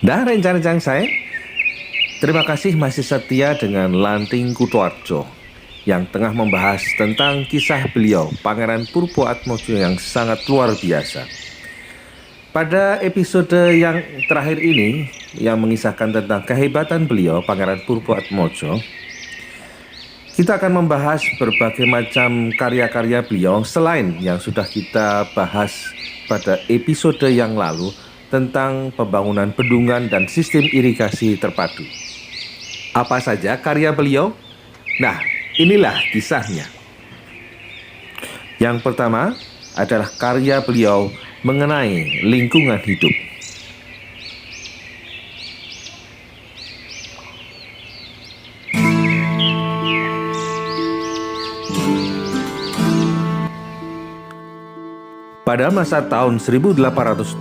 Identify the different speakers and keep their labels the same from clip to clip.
Speaker 1: Dan rencang-rencang saya, terima kasih masih setia dengan Lanting Kutoarjo yang tengah membahas tentang kisah beliau, Pangeran Purwoatmojo yang sangat luar biasa. Pada episode yang terakhir ini, yang mengisahkan tentang kehebatan beliau, Pangeran Purwoatmojo, kita akan membahas berbagai macam karya-karya beliau selain yang sudah kita bahas pada episode yang lalu tentang pembangunan bendungan dan sistem irigasi terpadu. Apa saja karya beliau? Nah, inilah kisahnya. Yang pertama adalah karya beliau mengenai lingkungan hidup. Pada masa tahun 1875,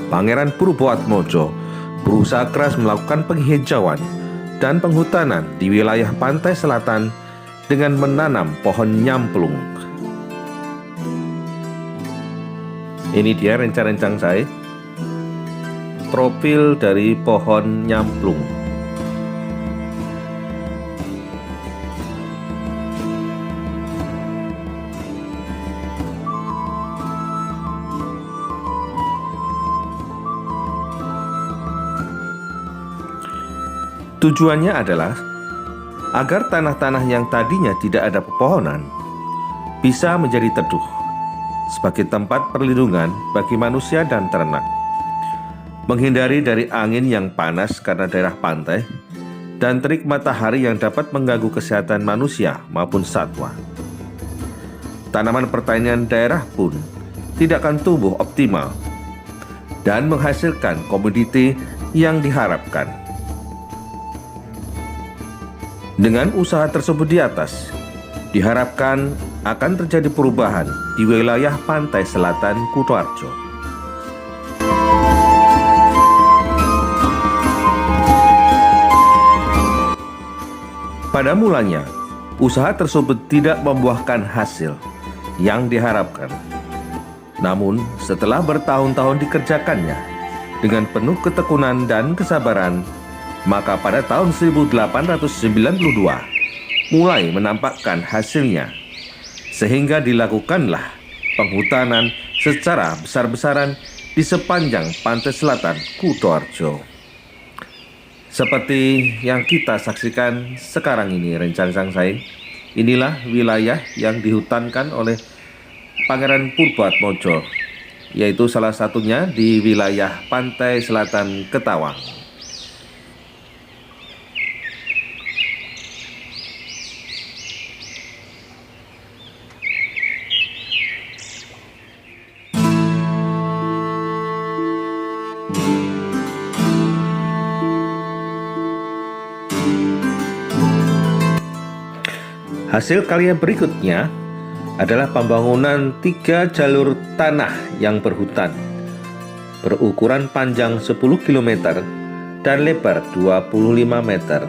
Speaker 1: Pangeran Purwoatmojo berusaha keras melakukan penghijauan dan penghutanan di wilayah pantai selatan dengan menanam pohon nyamplung. Ini dia rencang-rencang saya, profil dari pohon nyamplung. Tujuannya adalah agar tanah-tanah yang tadinya tidak ada pepohonan bisa menjadi teduh sebagai tempat perlindungan bagi manusia dan ternak, menghindari dari angin yang panas karena daerah pantai dan terik matahari yang dapat mengganggu kesehatan manusia maupun satwa. Tanaman pertanian daerah pun tidak akan tumbuh optimal dan menghasilkan komoditi yang diharapkan. Dengan usaha tersebut di atas, diharapkan akan terjadi perubahan di wilayah pantai selatan Kutoarjo. Pada mulanya, usaha tersebut tidak membuahkan hasil yang diharapkan. Namun, setelah bertahun-tahun dikerjakannya dengan penuh ketekunan dan kesabaran, maka pada tahun 1892 mulai menampakkan hasilnya, sehingga dilakukanlah penghutanan secara besar-besaran di sepanjang pantai selatan Kutoarjo. Seperti yang kita saksikan sekarang ini, rencang-rencang saya, inilah wilayah yang dihutankan oleh Pangeran Purwoatmojo, yaitu salah satunya di wilayah pantai selatan Ketawang. Hasil karya berikutnya adalah pembangunan 3 jalur tanah yang berhutan, berukuran panjang 10 km dan lebar 25 meter.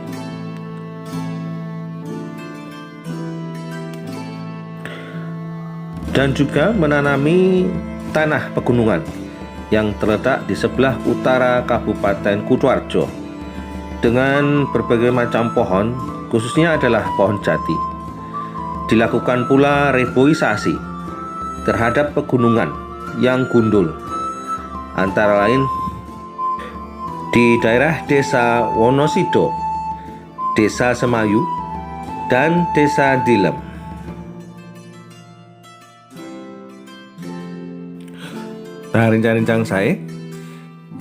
Speaker 1: Dan juga menanami tanah pegunungan yang terletak di sebelah utara Kabupaten Kutoarjo dengan berbagai macam pohon, khususnya adalah pohon jati. Dilakukan pula reboisasi terhadap pegunungan yang gundul, antara lain di daerah Desa Wonosodo, Desa Semayu, dan Desa Dilem. Nah, rencang-rencang saya,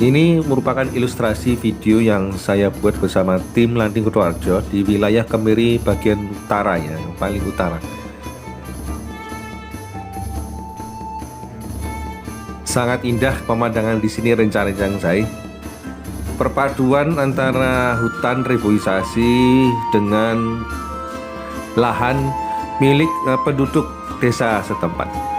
Speaker 1: ini merupakan ilustrasi video yang saya buat bersama tim Lanting Kutoarjo di wilayah Kemiri bagian utara, ya, yang paling utara. Sangat indah pemandangan di sini, rencang-rencang saya. Perpaduan antara hutan reboisasi dengan lahan milik penduduk desa setempat.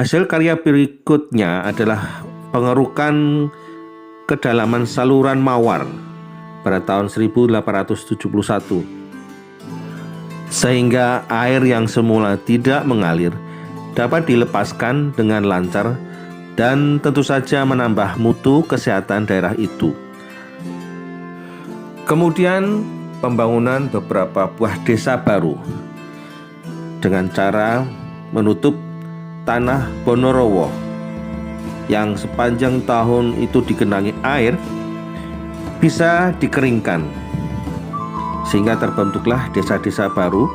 Speaker 1: Hasil karya berikutnya adalah pengerukan kedalaman saluran Mawar pada tahun 1871, sehingga air yang semula tidak mengalir dapat dilepaskan dengan lancar dan tentu saja menambah mutu kesehatan daerah itu. Kemudian pembangunan beberapa buah desa baru dengan cara menutup tanah Bonorowo yang sepanjang tahun itu digenangi air bisa dikeringkan, sehingga terbentuklah desa-desa baru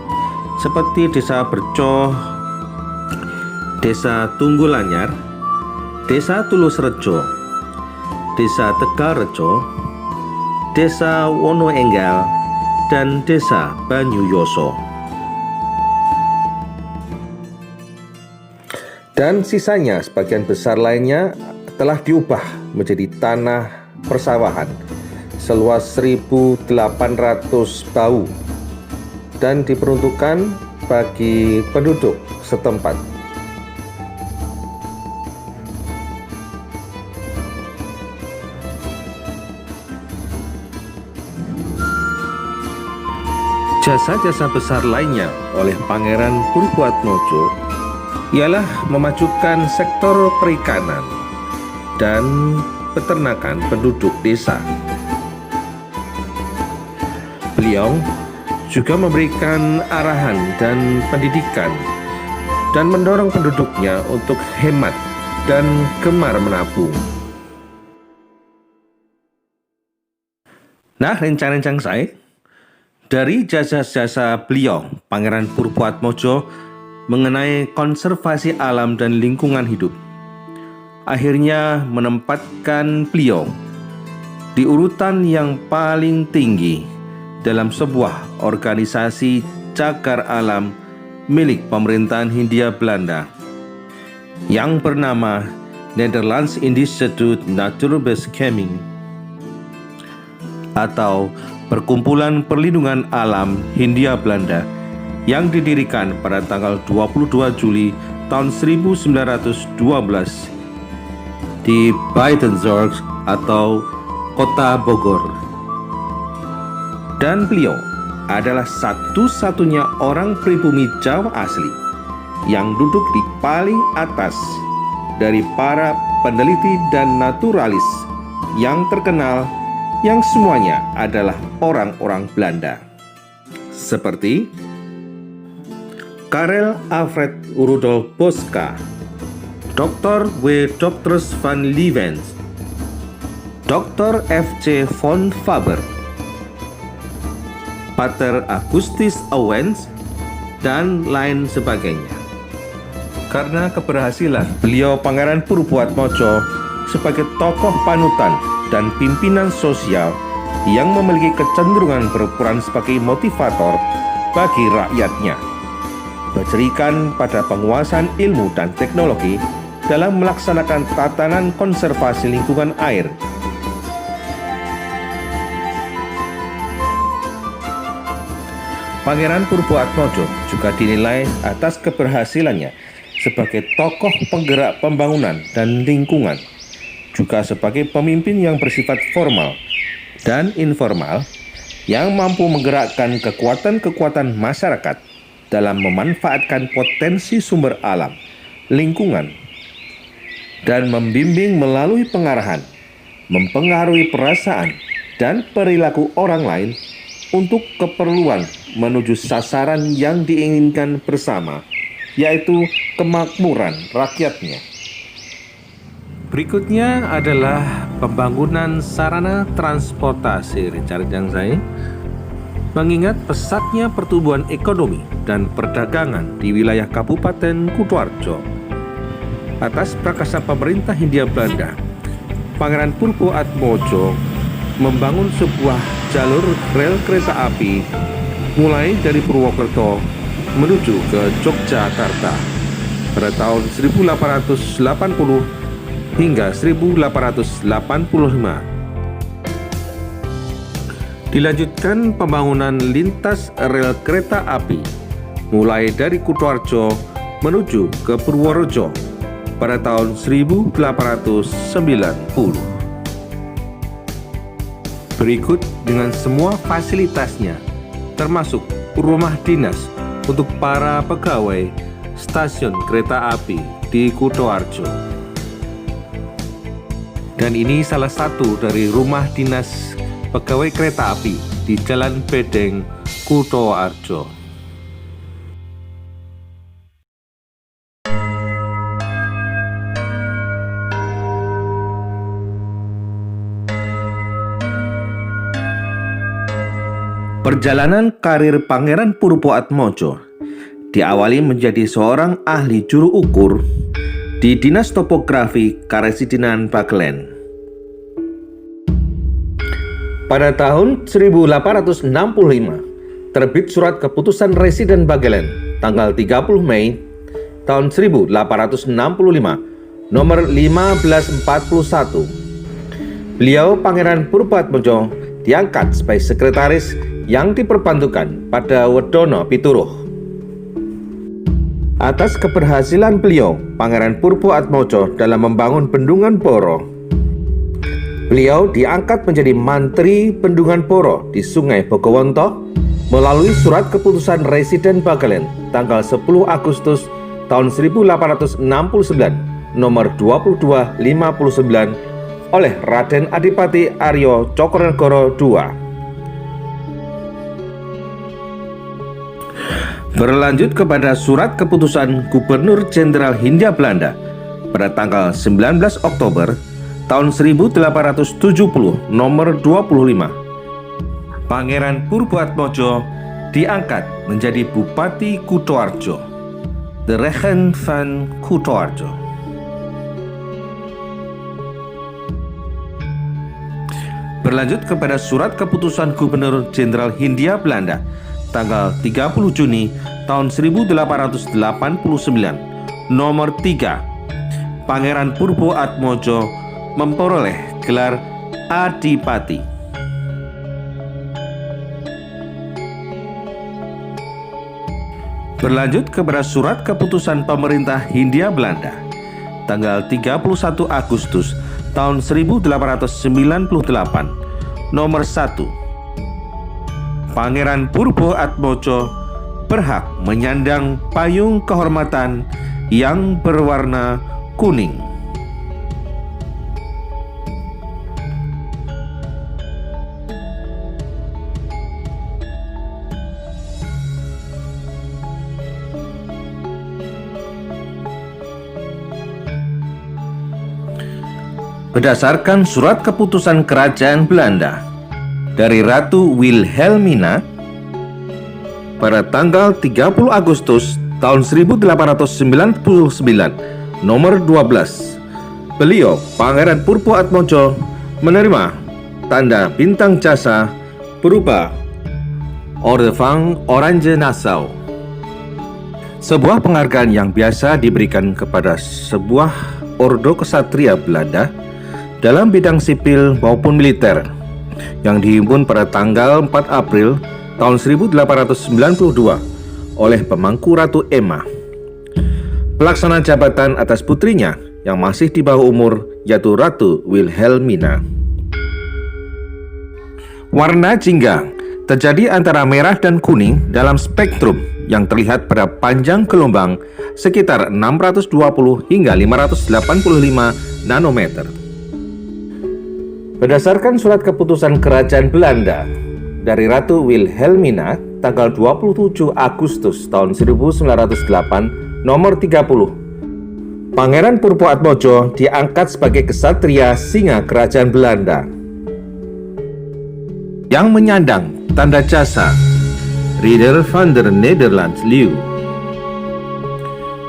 Speaker 1: seperti Desa Bercoh, Desa Tunggulanyar, Desa Tulusrejo, Desa Tegalrejo, Desa Wonoenggal, dan Desa Banyuyoso. Dan sisanya sebagian besar lainnya telah diubah menjadi tanah persawahan seluas 1.800 bau dan diperuntukkan bagi penduduk setempat. Jasa-jasa besar lainnya oleh Pangeran Purwoatmojo ialah memajukan sektor perikanan dan peternakan penduduk desa. Beliau juga memberikan arahan dan pendidikan dan mendorong penduduknya untuk hemat dan gemar menabung. Nah, rencana-rencana saya dari jasa-jasa beliau, Pangeran Purwoatmojo, mengenai konservasi alam dan lingkungan hidup, akhirnya menempatkan beliau di urutan yang paling tinggi dalam sebuah organisasi cagar alam milik pemerintahan Hindia Belanda yang bernama Nederlands Instituut Natuurbescherming atau Perkumpulan Perlindungan Alam Hindia Belanda, yang didirikan pada tanggal 22 Juli tahun 1912 di Buitenzorg atau Kota Bogor. Dan beliau adalah satu-satunya orang pribumi Jawa asli yang duduk di paling atas dari para peneliti dan naturalis yang terkenal, yang semuanya adalah orang-orang Belanda, seperti Karel Alfred Rudolf Boska, Dr. W. Doctors van Leeuwenhoek, Dr. F.C. von Faber, Pater Augustus Owens, dan lain sebagainya. Karena keberhasilan beliau, Pangeran Purwoatmojo, sebagai tokoh panutan dan pimpinan sosial yang memiliki kecenderungan berperan sebagai motivator bagi rakyatnya, berjerikan pada penguasaan ilmu dan teknologi dalam melaksanakan tatanan konservasi lingkungan air. Pangeran Purwoatmojo juga dinilai atas keberhasilannya sebagai tokoh penggerak pembangunan dan lingkungan, juga sebagai pemimpin yang bersifat formal dan informal yang mampu menggerakkan kekuatan-kekuatan masyarakat dalam memanfaatkan potensi sumber alam, lingkungan, dan membimbing melalui pengarahan, mempengaruhi perasaan dan perilaku orang lain untuk keperluan menuju sasaran yang diinginkan bersama, yaitu kemakmuran rakyatnya. Berikutnya adalah pembangunan sarana transportasi Richard Jangsai. Mengingat pesatnya pertumbuhan ekonomi dan perdagangan di wilayah Kabupaten Kutoarjo, atas prakarsa pemerintah Hindia Belanda, Pangeran Purwoatmojo membangun sebuah jalur rel kereta api mulai dari Purwokerto menuju ke Yogyakarta pada tahun 1880 hingga 1885. Dilanjutkan pembangunan lintas rel kereta api mulai dari Kutoarjo menuju ke Purworejo pada tahun 1890. Berikut dengan semua fasilitasnya, termasuk rumah dinas untuk para pegawai stasiun kereta api di Kutoarjo. Dan ini salah satu dari rumah dinas pegawai kereta api di Jalan Bedeng, Kutoarjo. Perjalanan karir Pangeran Purwoatmojo diawali menjadi seorang ahli juru ukur di Dinas Topografi Karesidenan Bagelen. Pada tahun 1865, terbit surat keputusan Residen Bagelen tanggal 30 Mei tahun 1865 nomor 1541. Beliau Pangeran Purwoatmojo diangkat sebagai sekretaris yang diperbantukan pada Wedono Pituruh. Atas keberhasilan beliau, Pangeran Purwoatmojo dalam membangun Bendungan Boro, beliau diangkat menjadi Mantri Bendungan Boro di Sungai Bogowonto melalui surat keputusan Residen Bagelen tanggal 10 Agustus tahun 1869 nomor 2259 oleh Raden Adipati Aryo Cokronegoro II. Berlanjut kepada surat keputusan Gubernur Jenderal Hindia Belanda pada tanggal 19 Oktober tahun 1870 nomor 25. Pangeran Purwoatmojo diangkat menjadi Bupati Kutoarjo, de Regent van Kutoarjo. Berlanjut kepada surat keputusan Gubernur Jenderal Hindia Belanda tanggal 30 Juni tahun 1889 nomor 3. Pangeran Purwoatmojo memperoleh gelar Adipati. Berlanjut kepada surat keputusan pemerintah Hindia Belanda tanggal 31 Agustus tahun 1898 nomor 1. Pangeran Purwoatmojo berhak menyandang payung kehormatan yang berwarna kuning. Berdasarkan surat keputusan Kerajaan Belanda dari Ratu Wilhelmina pada tanggal 30 Agustus tahun 1899 nomor 12, beliau Pangeran Purwoatmojo menerima tanda bintang jasa berupa Orde van Oranje Nassau, sebuah penghargaan yang biasa diberikan kepada sebuah ordo kesatria Belanda dalam bidang sipil maupun militer yang dihimpun pada tanggal 4 April tahun 1892 oleh pemangku Ratu Emma. Pelaksana jabatan atas putrinya yang masih di bawah umur, yaitu Ratu Wilhelmina. Warna jingga terjadi antara merah dan kuning dalam spektrum yang terlihat pada panjang gelombang sekitar 620 hingga 585 nanometer. Berdasarkan surat keputusan Kerajaan Belanda dari Ratu Wilhelmina tanggal 27 Agustus tahun 1908 nomor 30, Pangeran Purwoatmojo diangkat sebagai kesatria singa Kerajaan Belanda yang menyandang tanda jasa Ridder van der Nederlands Leeuw.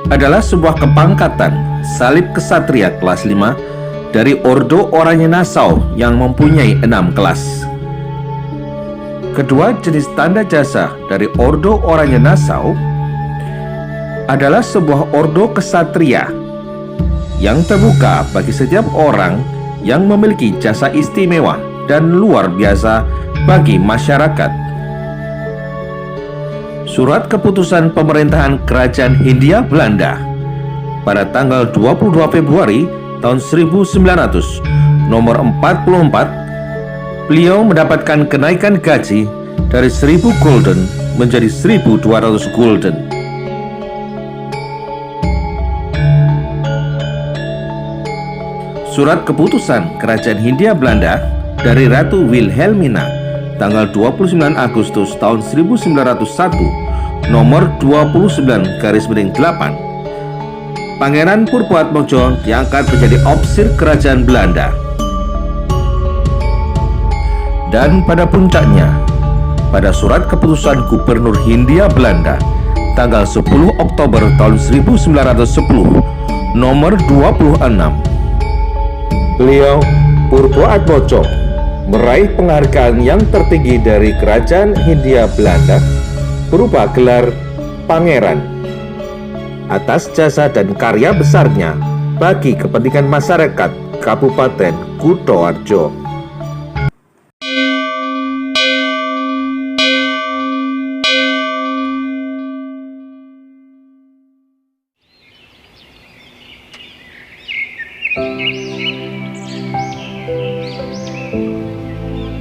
Speaker 1: Adalah sebuah kepangkatan salib kesatria kelas 5 dari Ordo Oranye Nassau yang mempunyai 6 kelas. Kedua jenis tanda jasa dari Ordo Oranye Nassau adalah sebuah ordo kesatria yang terbuka bagi setiap orang yang memiliki jasa istimewa dan luar biasa bagi masyarakat. Surat keputusan pemerintahan Kerajaan Hindia Belanda pada tanggal 22 Februari tahun 1900, nomor 44, beliau mendapatkan kenaikan gaji dari 1.000 gulden menjadi 1.200 gulden. Surat keputusan Kerajaan Hindia Belanda dari Ratu Wilhelmina tanggal 29 Agustus tahun 1901 nomor 29/8, Pangeran Purwoatmojo diangkat menjadi opsir Kerajaan Belanda. Dan pada puncaknya, pada surat keputusan Gubernur Hindia Belanda tanggal 10 Oktober tahun 1910 nomor 26, beliau Purwoatmojo meraih penghargaan yang tertinggi dari Kerajaan Hindia Belanda berupa gelar Pangeran atas jasa dan karya besarnya bagi kepentingan masyarakat Kabupaten Kutoarjo.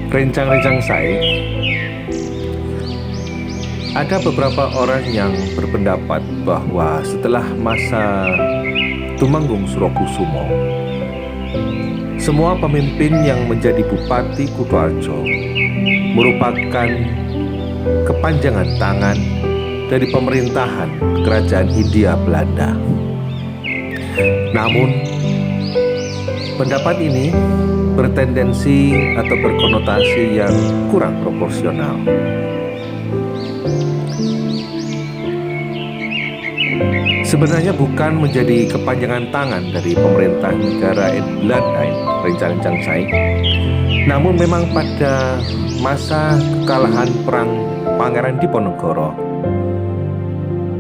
Speaker 1: Rencang-rencang saya, ada beberapa orang yang berpendapat bahwa setelah masa Tumenggung Surokusumo, semua pemimpin yang menjadi Bupati Kutoarjo merupakan kepanjangan tangan dari pemerintahan Kerajaan Hindia Belanda. Namun, pendapat ini bertendensi atau berkonotasi yang kurang proporsional. Sebenarnya bukan menjadi kepanjangan tangan dari pemerintah negara Belanda, rencang-rencang saya. Namun memang pada masa kekalahan Perang Pangeran Diponegoro,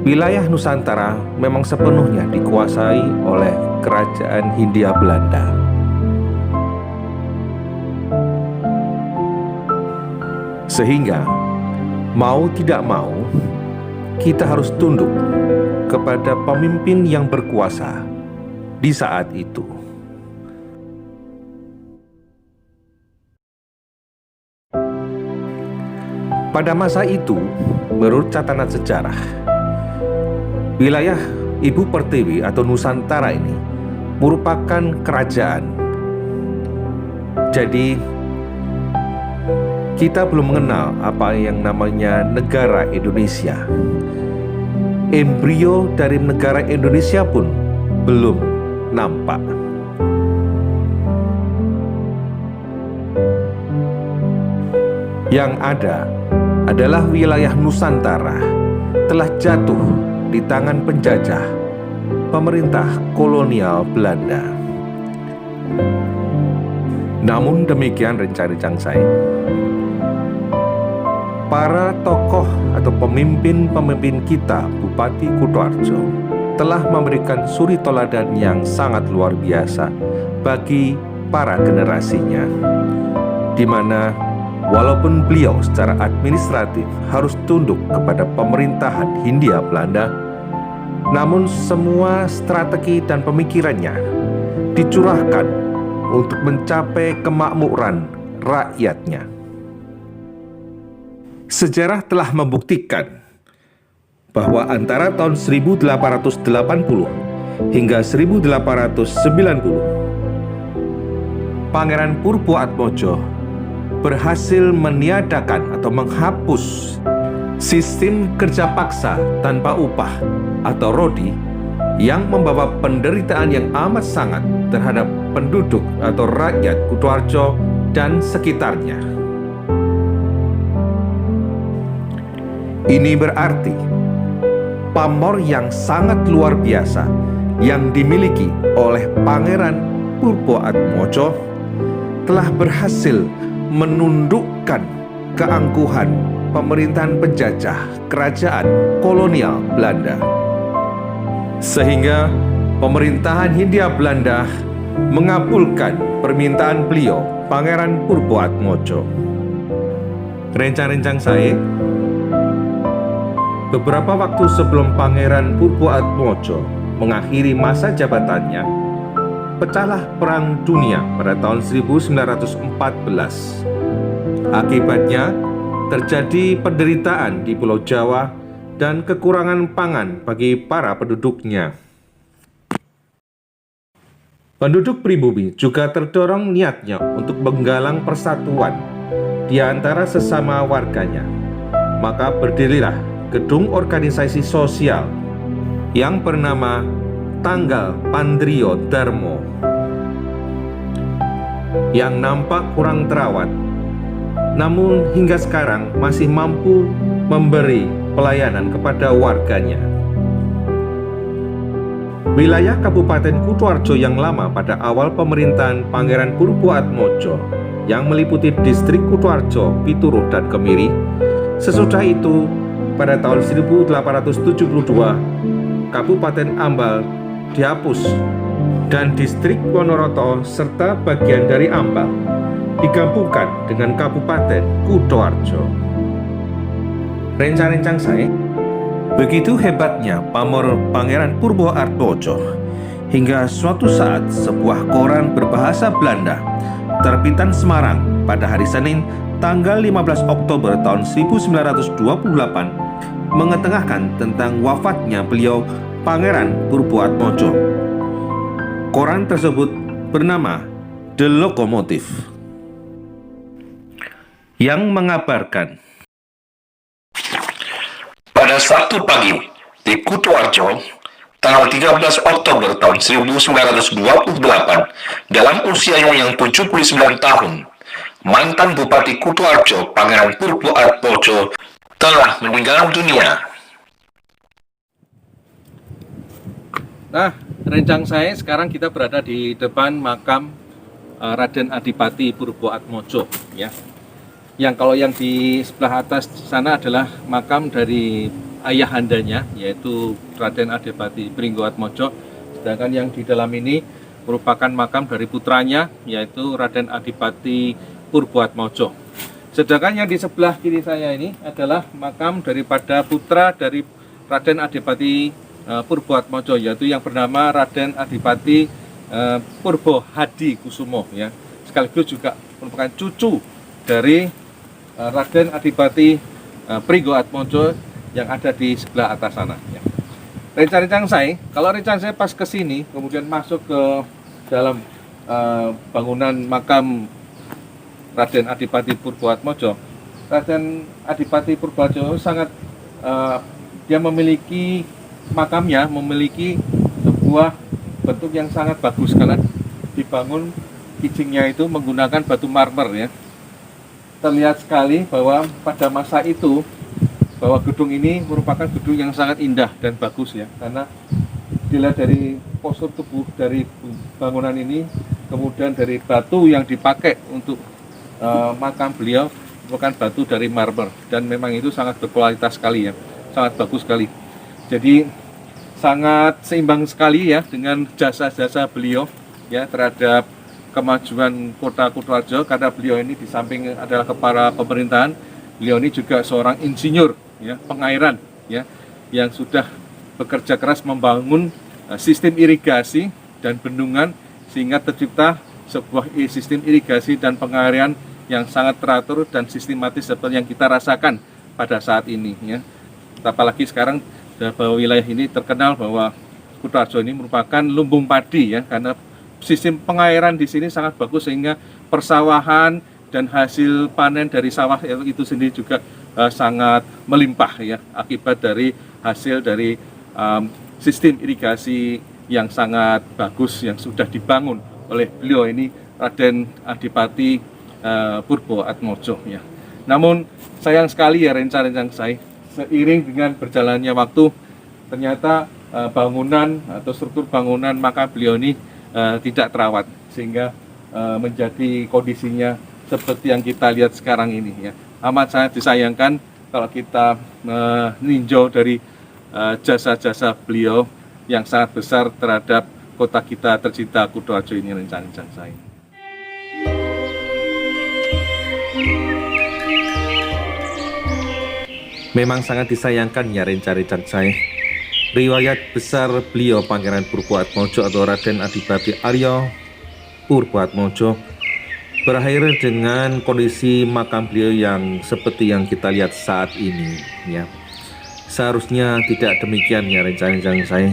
Speaker 1: wilayah Nusantara memang sepenuhnya dikuasai oleh Kerajaan Hindia Belanda. Sehingga mau tidak mau kita harus tunduk kepada pemimpin yang berkuasa di saat itu. Pada masa itu, menurut catatan sejarah, wilayah Ibu Pertiwi atau Nusantara ini merupakan kerajaan. Jadi kita belum mengenal apa yang namanya negara Indonesia. Embrio dari negara Indonesia pun belum nampak. Yang ada adalah wilayah Nusantara telah jatuh di tangan penjajah pemerintah kolonial Belanda. Namun demikian rencang-rencang saya, para tokoh atau pemimpin-pemimpin kita Bupati Kutoarjo telah memberikan suri toladan yang sangat luar biasa bagi para generasinya, di mana walaupun beliau secara administratif harus tunduk kepada pemerintahan Hindia Belanda, namun semua strategi dan pemikirannya dicurahkan untuk mencapai kemakmuran rakyatnya. Sejarah telah membuktikan bahwa antara tahun 1880 hingga 1890, Pangeran Purwoatmojo berhasil meniadakan atau menghapus sistem kerja paksa tanpa upah atau rodi yang membawa penderitaan yang amat sangat terhadap penduduk atau rakyat Kutoarjo dan sekitarnya. Ini berarti pamor yang sangat luar biasa yang dimiliki oleh Pangeran Purwoatmojo telah berhasil menundukkan keangkuhan pemerintahan penjajah kerajaan kolonial Belanda, sehingga pemerintahan Hindia Belanda mengabulkan permintaan beliau, Pangeran Purwoatmojo. Rencang-rencang saya, beberapa waktu sebelum Pangeran Purwoatmojo mengakhiri masa jabatannya, pecahlah Perang Dunia pada tahun 1914. Akibatnya, terjadi penderitaan di Pulau Jawa dan kekurangan pangan bagi para penduduknya. Penduduk pribumi juga terdorong niatnya untuk menggalang persatuan di antara sesama warganya. Maka berdirilah gedung organisasi sosial yang bernama Tanggal Pandrio Darmo, yang nampak kurang terawat, namun hingga sekarang masih mampu memberi pelayanan kepada warganya. Wilayah Kabupaten Kutoarjo yang lama pada awal pemerintahan Pangeran Purboatmojo yang meliputi distrik Kutoarjo, Pituruh, dan Kemiri. Sesudah itu, pada tahun 1872, Kabupaten Ambal dihapus dan distrik Wonoroto serta bagian dari Ambal digabungkan dengan Kabupaten Kutoarjo. Rencang-rencang saya, begitu hebatnya pamor Pangeran Purboatmojo hingga suatu saat sebuah koran berbahasa Belanda terbitan Semarang pada hari Senin tanggal 15 Oktober tahun 1928 mengetengahkan tentang wafatnya beliau Pangeran Purboatmojo. Koran tersebut bernama The Locomotive yang mengabarkan,
Speaker 2: pada Sabtu pagi di Kutoarjo, tanggal 13 Oktober tahun 1928, dalam usianya yang 79 tahun, mantan Bupati Kutoarjo, Pangeran Purboatmojo, telah meninggal dunia.
Speaker 3: Nah, rencang saya sekarang kita berada di depan makam Raden Adipati Purboatmojo, ya. Yang kalau yang di sebelah atas sana adalah makam dari ayahandanya, yaitu Raden Adipati Pringgoatmojo. Sedangkan yang di dalam ini merupakan makam dari putranya, yaitu Raden Adipati Purboatmojo. Sedangkan yang di sebelah kiri saya ini adalah makam daripada putra dari Raden Adipati Purboatmojo, yaitu yang bernama Raden Adipati Purbo Hadi Kusumo, ya. Sekaligus juga merupakan cucu dari Raden Adipati Pringgoatmojo yang ada di sebelah atas sana, ya. Rencang-rencang saya, kalau rencang saya pas ke sini, kemudian masuk ke dalam bangunan makam Raden Adipati Purboatmojo. Raden Adipati Purboatmojo sangat dia memiliki makamnya memiliki sebuah bentuk yang sangat bagus karena dibangun kijingnya itu menggunakan batu marmer, ya. Terlihat sekali bahwa pada masa itu bahwa gedung ini merupakan gedung yang sangat indah dan bagus, ya, karena dilihat dari postur tubuh dari bangunan ini, kemudian dari batu yang dipakai untuk makam beliau merupakan batu dari marmer dan memang itu sangat berkualitas sekali, ya, sangat bagus sekali. Jadi sangat seimbang sekali, ya, dengan jasa-jasa beliau, ya, terhadap kemajuan kota Kutoarjo, karena beliau ini di samping adalah kepala pemerintahan, beliau ini juga seorang insinyur, ya, pengairan, ya, yang sudah bekerja keras membangun sistem irigasi dan bendungan sehingga tercipta sebuah sistem irigasi dan pengairan yang sangat teratur dan sistematis seperti yang kita rasakan pada saat ini, ya. Apalagi sekarang bahwa wilayah ini terkenal bahwa Kutoarjo ini merupakan lumbung padi, ya, karena sistem pengairan di sini sangat bagus sehingga persawahan dan hasil panen dari sawah itu sendiri juga sangat melimpah, ya, akibat dari hasil dari sistem irigasi yang sangat bagus yang sudah dibangun oleh beliau ini Raden Adipati Purboatmojo, ya. Namun sayang sekali, ya, rencana-rencana saya seiring dengan berjalannya waktu ternyata bangunan atau struktur bangunan makam beliau ini tidak terawat sehingga menjadi kondisinya seperti yang kita lihat sekarang ini, ya. Amat sangat disayangkan kalau kita meninjau dari jasa-jasa beliau yang sangat besar terhadap kota kita tercinta Kutoarjo ini, rencana-rencana saya.
Speaker 1: Memang sangat disayangkan, ya, rencang-rencang saya. Riwayat besar beliau Pangeran Purboatmojo atau Raden Adipati Arya Purboatmojo berakhir dengan kondisi makam beliau yang seperti yang kita lihat saat ini, ya. Seharusnya tidak demikian, ya rencana saya.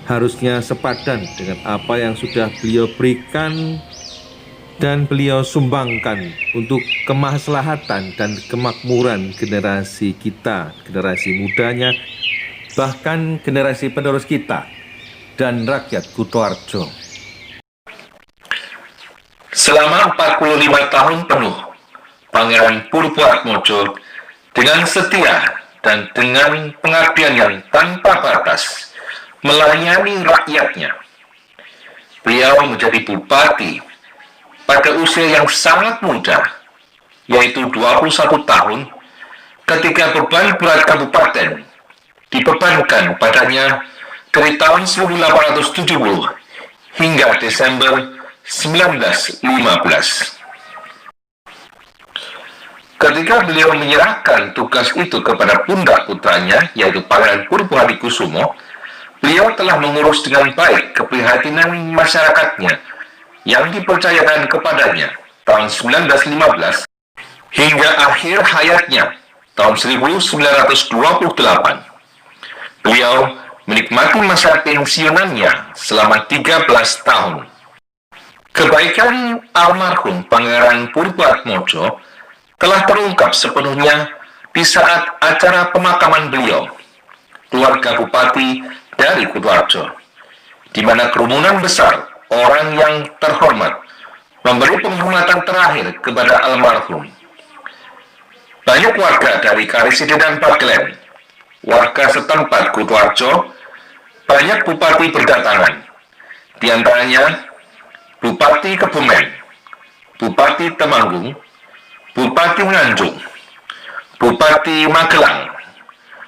Speaker 1: Harusnya sepadan dengan apa yang sudah beliau berikan dan beliau sumbangkan untuk kemaslahatan dan kemakmuran generasi kita, generasi mudanya, bahkan generasi penerus kita dan rakyat Kutoarjo.
Speaker 2: Selama 45 tahun penuh, Pangeran Purboatmojo dengan setia dan dengan pengabdian yang tanpa batas melayani rakyatnya. Beliau menjadi bupati pada usia yang sangat muda, yaitu 21 tahun, ketika beban berat kabupaten dibebankan padanya dari tahun 1870 hingga Desember 1915. Ketika beliau menyerahkan tugas itu kepada pundak putranya, yaitu Pangeran Purbohadikusumo, beliau telah mengurus dengan baik keprihatinan masyarakatnya yang dipercayakan kepadanya tahun 1915 hingga akhir hayatnya tahun 1928. Beliau menikmati masa pensiunannya selama 13 tahun. Kebaikan almarhum Pangeran Purboatmojo telah terungkap sepenuhnya di saat acara pemakaman beliau, keluarga bupati dari Kutoarjo, di mana kerumunan besar orang yang terhormat memberi penghormatan terakhir kepada almarhum. Banyak warga dari Kariside dan Pagelen, warga setempat Kutoarjo, banyak bupati berdatangan, di antaranya Bupati Kebumen, Bupati Temanggung, Bupati Nganjuk, Bupati Magelang,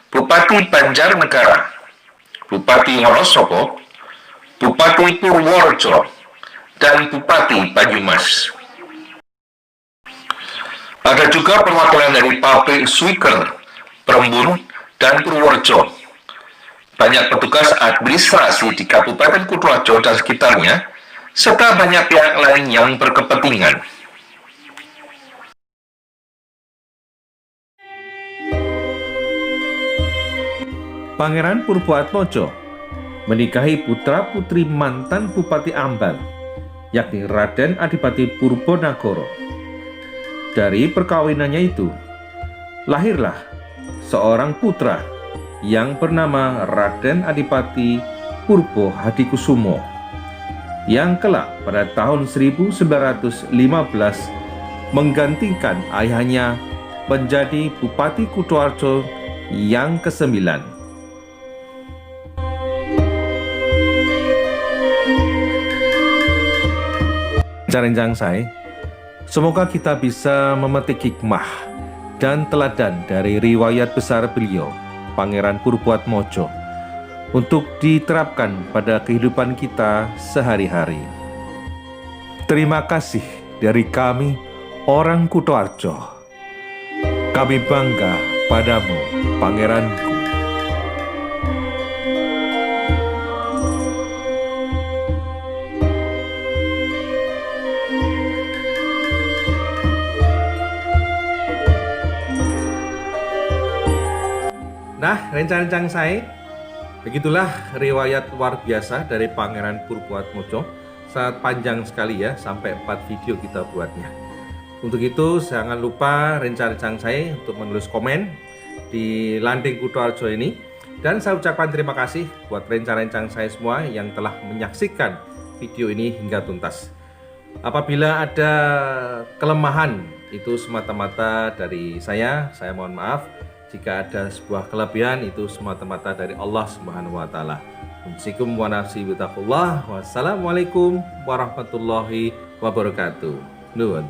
Speaker 2: Bupati Banjarnegara, Bupati Wonosobo, Bupati Purworejo, dan Bupati Banyumas. Ada juga perwakilan dari pabrik Swiker, Perembun, dan Purworejo. Banyak petugas administrasi di Kabupaten Kutoarjo dan sekitarnya, serta banyak pihak lain yang berkepentingan.
Speaker 1: Pangeran Purboatmojo menikahi putra-putri mantan Bupati Ambal, yakni Raden Adipati Purbonagoro. Dari perkawinannya itu, lahirlah seorang putra yang bernama Raden Adipati Purbohadikusumo, yang kelak pada tahun 1915 menggantikan ayahnya menjadi Bupati Kutoarjo yang ke-9. Rencang saya, semoga kita bisa memetik hikmah dan teladan dari riwayat besar beliau, Pangeran Purboatmojo, untuk diterapkan pada kehidupan kita sehari-hari. Terima kasih dari kami, orang Kutoarjo. Kami bangga padamu, Pangeranku. Nah, rencang-rencang saya, begitulah riwayat luar biasa dari Pangeran Purboatmojo. Sangat panjang sekali ya, sampai 4 video kita buatnya. Untuk itu, jangan lupa rencang-rencang saya untuk menulis komen di Landing Kutoarjo ini. Dan saya ucapkan terima kasih buat rencang-rencang saya semua yang telah menyaksikan video ini hingga tuntas. Apabila ada kelemahan, itu semata-mata dari saya mohon maaf. Jika ada sebuah kelebihan, itu semata-mata dari Allah Subhanahu wa Ta'ala. Wassalamualaikum warahmatullahi wabarakatuh. Nuhun.